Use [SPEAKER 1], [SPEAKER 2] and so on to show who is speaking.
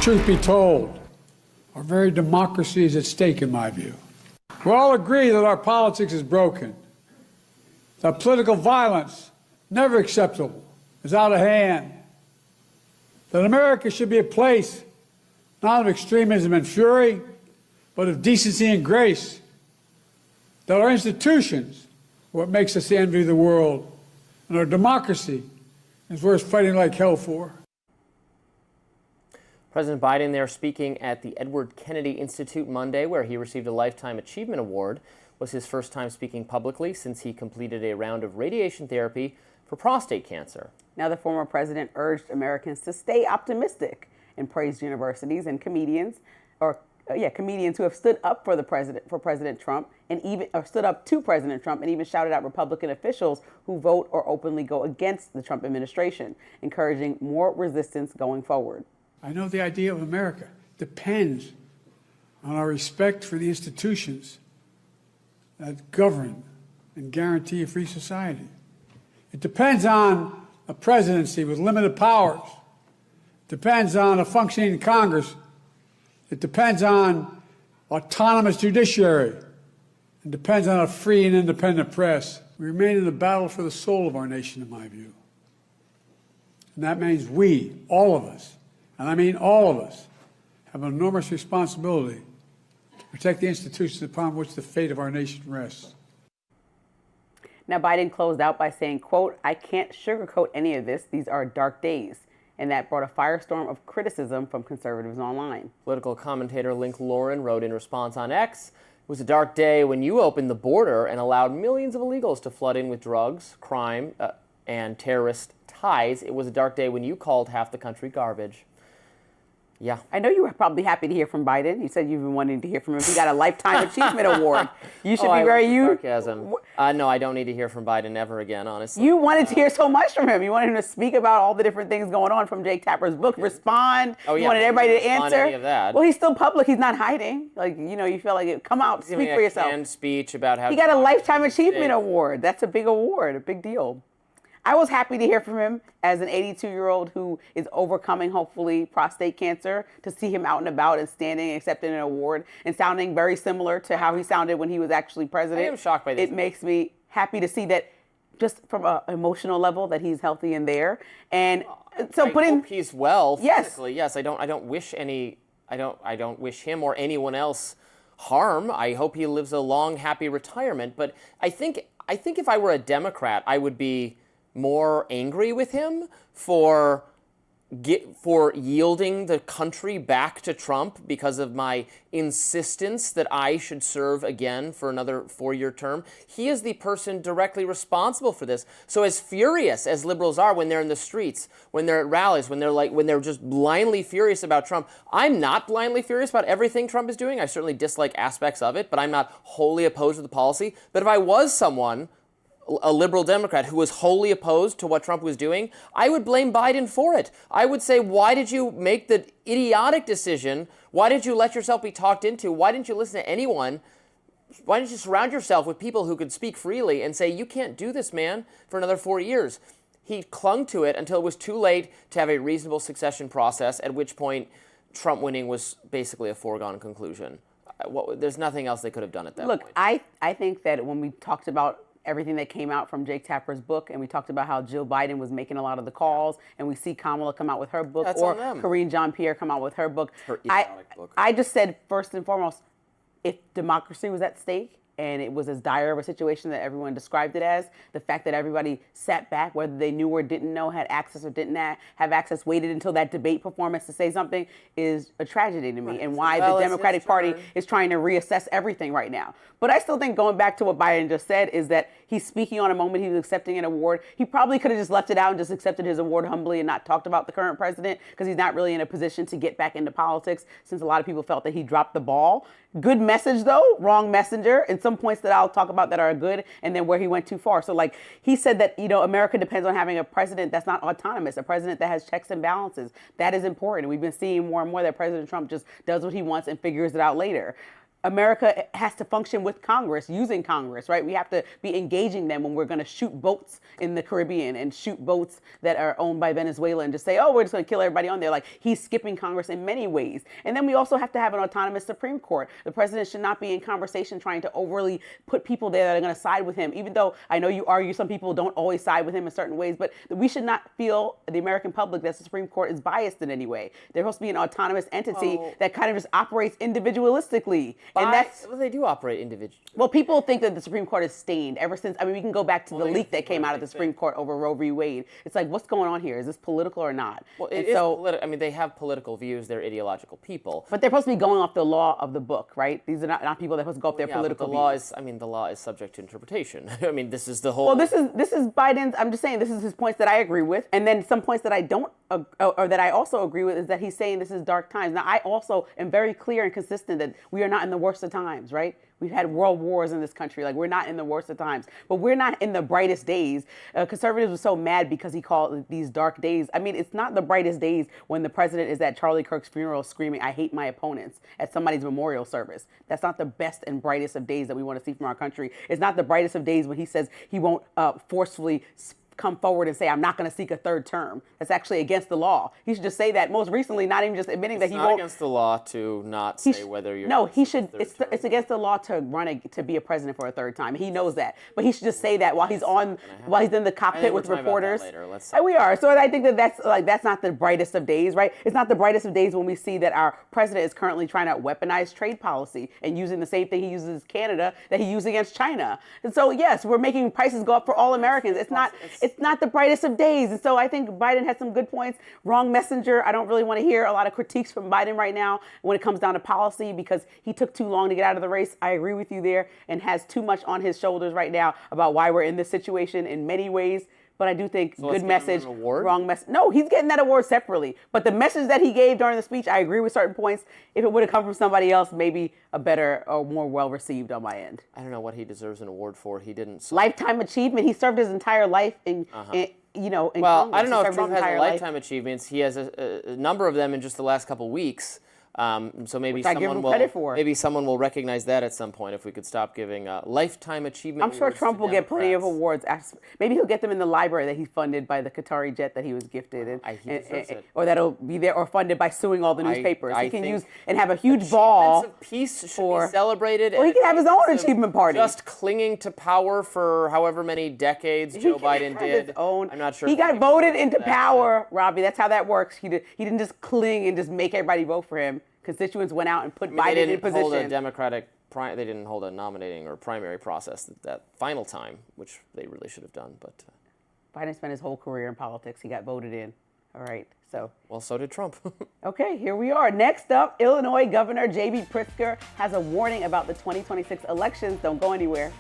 [SPEAKER 1] Truth be told, our very democracy is at stake, in my view. We all agree that our politics is broken, that political violence, never acceptable, is out of hand, that America should be a place not of extremism and fury, but of decency and grace, that our institutions are what makes us the envy of the world, and our democracy is worth fighting like hell for.
[SPEAKER 2] President Biden there speaking at the Edward Kennedy Institute Monday, where he received a Lifetime Achievement Award. Was his first time speaking publicly since he completed a round of radiation therapy for prostate cancer.
[SPEAKER 3] Now, the former president urged Americans to stay optimistic and praised universities and comedians who have stood up for President Trump and even stood up to President Trump and even shouted out Republican officials who vote or openly go against the Trump administration, encouraging more resistance going forward.
[SPEAKER 1] I know the idea of America depends on our respect for the institutions that govern and guarantee a free society. It depends on a presidency with limited powers. It depends on a functioning Congress. It depends on autonomous judiciary. It depends on a free and independent press. We remain in the battle for the soul of our nation, in my view. And that means we, all of us, and I mean all of us, have an enormous responsibility to protect the institutions upon which the fate of our nation rests.
[SPEAKER 3] Now, Biden closed out by saying, quote, "I can't sugarcoat any of this. These are dark days." And that brought a firestorm of criticism from conservatives online.
[SPEAKER 2] Political commentator Link Lauren wrote in response on X, "It was a dark day when you opened the border and allowed millions of illegals to flood in with drugs, crime, and terrorist ties. It was a dark day when you called half the country garbage." Yeah.
[SPEAKER 3] I know you were probably happy to hear from Biden. You said you've been wanting to hear from him. He got a Lifetime Achievement Award. You should be very...
[SPEAKER 2] Sarcasm. No, I don't need to hear from Biden ever again, honestly.
[SPEAKER 3] You wanted to hear so much from him. You wanted him to speak about all the different things going on from Jake Tapper's book. Respond.
[SPEAKER 2] Oh, yeah.
[SPEAKER 3] You wanted everybody to answer.
[SPEAKER 2] Any of that.
[SPEAKER 3] Well, he's still public. He's not hiding. Like, you know, you feel like it. Come out, speak for yourself.
[SPEAKER 2] And speech about how...
[SPEAKER 3] He got a Lifetime Achievement Award. That's a big award, a big deal. I was happy to hear from him as an 82-year-old who is overcoming, hopefully, prostate cancer, to see him out and about and standing, accepting an award, and sounding very similar to how he sounded when he was actually president.
[SPEAKER 2] I am shocked by this.
[SPEAKER 3] It makes me happy to see that, just from an emotional level, that he's healthy and there. And so
[SPEAKER 2] I hope he's well physically. Yes, I don't wish him or anyone else harm. I hope he lives a long, happy retirement. But I think if I were a Democrat, I would be more angry with him for yielding the country back to Trump because of my insistence that I should serve again for another 4-year term. He is the person directly responsible for this. So as furious as liberals are when they're in the streets, when they're at rallies, when they're just blindly furious about Trump, I'm not blindly furious about everything Trump is doing. I certainly dislike aspects of it, but I'm not wholly opposed to the policy. But if I was someone, a liberal Democrat who was wholly opposed to what Trump was doing, I would blame Biden for it. I would say, why did you make the idiotic decision? Why did you let yourself be talked into? Why didn't you listen to anyone? Why didn't you surround yourself with people who could speak freely and say, you can't do this, man, for another 4 years? He clung to it until it was too late to have a reasonable succession process, at which point Trump winning was basically a foregone conclusion. There's nothing else they could have done at that point.
[SPEAKER 3] Look, I think that when we talked about everything that came out from Jake Tapper's book, and we talked about how Jill Biden was making a lot of the calls, and we see Kamala come out with her book, or Karine Jean-Pierre come out with her book.
[SPEAKER 2] Her idiotic book.
[SPEAKER 3] I just said, first and foremost, if democracy was at stake, and it was as dire of a situation that everyone described it as, the fact that everybody sat back, whether they knew or didn't know, had access or didn't have access, waited until that debate performance to say something, is a tragedy to me, and why the Democratic Party is trying to reassess everything right now. But I still think, going back to what Biden just said, is that he's speaking on a moment, he's accepting an award. He probably could have just left it out and just accepted his award humbly and not talked about the current president, because he's not really in a position to get back into politics, since a lot of people felt that he dropped the ball. Good message, though, wrong messenger, and some points that I'll talk about that are good, and then where he went too far. So, like, he said that, you know, America depends on having a president that's not autonomous, a president that has checks and balances. That is important. We've been seeing more and more that President Trump just does what he wants and figures it out later. America has to function with Congress, using Congress, right? We have to be engaging them when we're going to shoot boats in the Caribbean and shoot boats that are owned by Venezuela and just say, oh, we're just going to kill everybody on there. Like, he's skipping Congress in many ways. And then we also have to have an autonomous Supreme Court. The president should not be in conversation trying to overly put people there that are going to side with him, even though I know you argue some people don't always side with him in certain ways, but we should not feel, the American public, that the Supreme Court is biased in any way. They're supposed to be an autonomous entity that kind of just operates individualistically. And that's,
[SPEAKER 2] well, they do operate individually.
[SPEAKER 3] well, people think that the Supreme Court is stained ever since, I mean, we can go back to the leak that came out of the Supreme Court over Roe v. Wade. It's like, what's going on here? Is this political or not?
[SPEAKER 2] Well, it is I mean, they have political views. They're ideological people.
[SPEAKER 3] But they're supposed to be going off the law of the book, right? These are not people that are supposed to go off their political
[SPEAKER 2] but the law
[SPEAKER 3] views.
[SPEAKER 2] is, I mean, the law is subject to interpretation. I mean, this is the whole.
[SPEAKER 3] Well, this is Biden's. I'm just saying this is his points that I agree with, and then some points that I don't, or that I also agree with, is that he's saying this is dark times. Now, I also am very clear and consistent that we are not in the worst of times, right? We've had world wars in this country. Like, we're not in the worst of times, but we're not in the brightest days. Conservatives were so mad because he called these dark days. I mean, it's not the brightest days when the president is at Charlie Kirk's funeral screaming, "I hate my opponents," at somebody's memorial service. That's not the best and brightest of days that we want to see from our country. It's not the brightest of days when he says he won't forcefully come forward and say, I'm not going to seek a third term. That's actually against the law. He should just say that. Most recently, not even just admitting that he won't.
[SPEAKER 2] It's not against the law to not say whether you're.
[SPEAKER 3] No, he should. It's against the law to to be a president for a third time. He knows that, but he should just say that while he's in the cockpit with reporters.
[SPEAKER 2] Later.
[SPEAKER 3] We are. So I think that's not the brightest of days, right? It's not the brightest of days when we see that our president is currently trying to weaponize trade policy and using the same thing he uses Canada that he used against China. And so yes, we're making prices go up for all Americans. It's not the brightest of days. And so I think Biden has some good points. Wrong messenger. I don't really want to hear a lot of critiques from Biden right now when it comes down to policy because he took too long to get out of the race. I agree with you there, and has too much on his shoulders right now about why we're in this situation in many ways. But I do think good message, wrong message. No, he's getting that award separately. But the message that he gave during the speech, I agree with certain points. If it would have come from somebody else, maybe a better or more well-received on my end.
[SPEAKER 2] I don't know what he deserves an award for. He didn't.
[SPEAKER 3] Lifetime achievement. He served his entire life in
[SPEAKER 2] well,
[SPEAKER 3] Congress.
[SPEAKER 2] I don't know if Trump has lifetime achievements. He has a number of them in just the last couple weeks. So maybe someone will recognize that at some point if we could stop giving lifetime achievement.
[SPEAKER 3] I'm sure Trump will get plenty of awards. Maybe he'll get them in the library that he funded by the Qatari jet that he was gifted, or that'll be there, or funded by suing all the newspapers. He can use and have a huge ball.
[SPEAKER 2] Of peace should be celebrated.
[SPEAKER 3] Well, he can have his own achievement party.
[SPEAKER 2] Just clinging to power for however many decades Joe Biden did. I'm not sure.
[SPEAKER 3] He got voted into power, Robbie. That's how that works. He didn't just cling and just make everybody vote for him. Constituents went out and put Biden in position.
[SPEAKER 2] They didn't hold a nominating or primary process that final time, which they really should have done. But
[SPEAKER 3] Biden spent his whole career in politics. He got voted in. All right.
[SPEAKER 2] Well, so did Trump.
[SPEAKER 3] Okay, here we are. Next up, Illinois Governor J.B. Pritzker has a warning about the 2026 elections. Don't go anywhere.